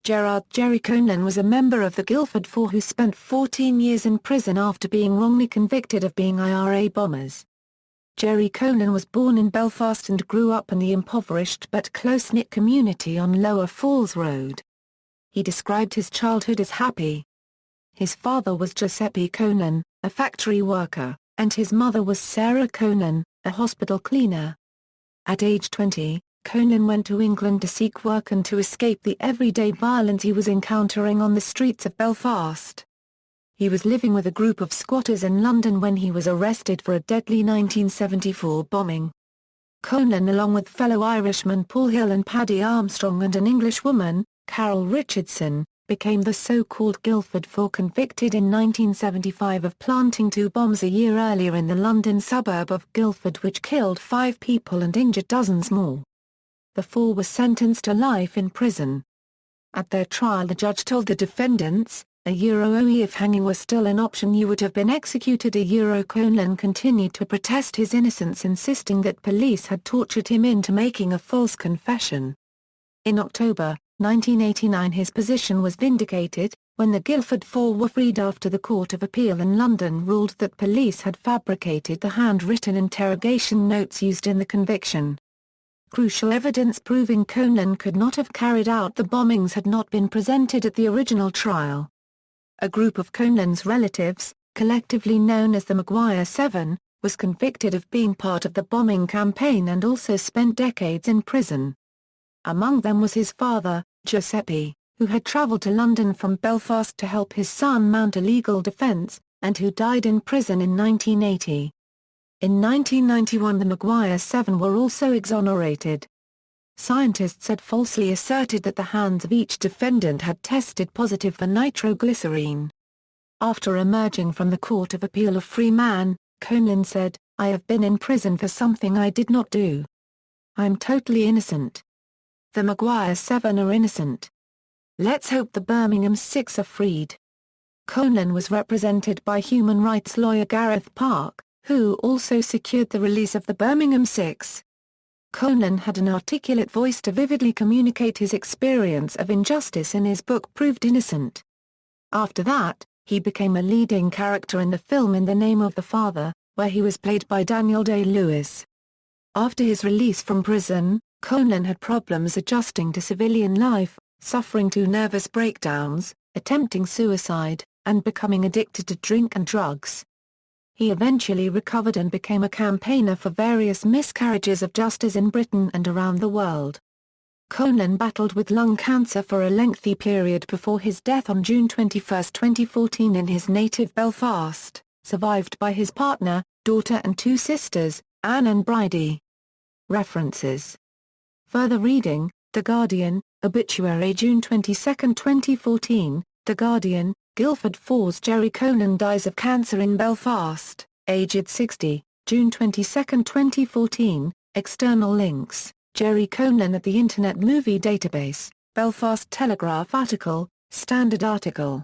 Gerard Gerry Conlon was a member of the Guildford Four who spent 14 years in prison after being wrongly convicted of being IRA bombers. Gerry Conlon was born in Belfast and grew up in the impoverished but close-knit community on Lower Falls Road. He described his childhood as happy. His father was Giuseppe Conlon, a factory worker, and his mother was Sarah Conlon, a hospital cleaner. At age 20, Conlon went to England to seek work and to escape the everyday violence he was encountering on the streets of Belfast. He was living with a group of squatters in London when he was arrested for a deadly 1974 bombing. Conlon, along with fellow Irishmen Paul Hill and Paddy Armstrong and an Englishwoman, Carol Richardson, became the so-called Guildford Four, convicted in 1975 of planting 2 bombs a year earlier in the London suburb of Guildford which killed 5 people and injured dozens more. The Four were sentenced to life in prison. At their trial the judge told the defendants, if hanging were still an option you would have been executed. Conlon continued to protest his innocence, insisting that police had tortured him into making a false confession. In October 1989 his position was vindicated, when the Guildford Four were freed after the Court of Appeal in London ruled that police had fabricated the handwritten interrogation notes used in the conviction. Crucial evidence proving Conlon could not have carried out the bombings had not been presented at the original trial. A group of Conlon's relatives, collectively known as the Maguire Seven, was convicted of being part of the bombing campaign and also spent decades in prison. Among them was his father, Giuseppe, who had travelled to London from Belfast to help his son mount a legal defence, and who died in prison in 1980. In 1991 the Maguire Seven were also exonerated. Scientists had falsely asserted that the hands of each defendant had tested positive for nitroglycerine. After emerging from the Court of Appeal a free man, Conlon said, "I have been in prison for something I did not do. I am totally innocent. The Maguire Seven are innocent. Let's hope the Birmingham Six are freed." Conlon was represented by human rights lawyer Gareth Park, who also secured the release of the Birmingham Six. Conlon had an articulate voice to vividly communicate his experience of injustice in his book Proved Innocent. After that, he became a leading character in the film In the Name of the Father, where he was played by Daniel Day-Lewis. After his release from prison, Conlon had problems adjusting to civilian life, suffering 2 nervous breakdowns, attempting suicide, and becoming addicted to drink and drugs. He eventually recovered and became a campaigner for various miscarriages of justice in Britain and around the world. Conlon battled with lung cancer for a lengthy period before his death on June 21, 2014 in his native Belfast, survived by his partner, daughter and 2 sisters, Anne and Bridie. References. Further reading, The Guardian, Obituary June 22, 2014, The Guardian, Guildford Four's Gerry Conlon dies of cancer in Belfast, aged 60, June 22, 2014, external links, Gerry Conlon at the Internet Movie Database, Belfast Telegraph article, Standard article.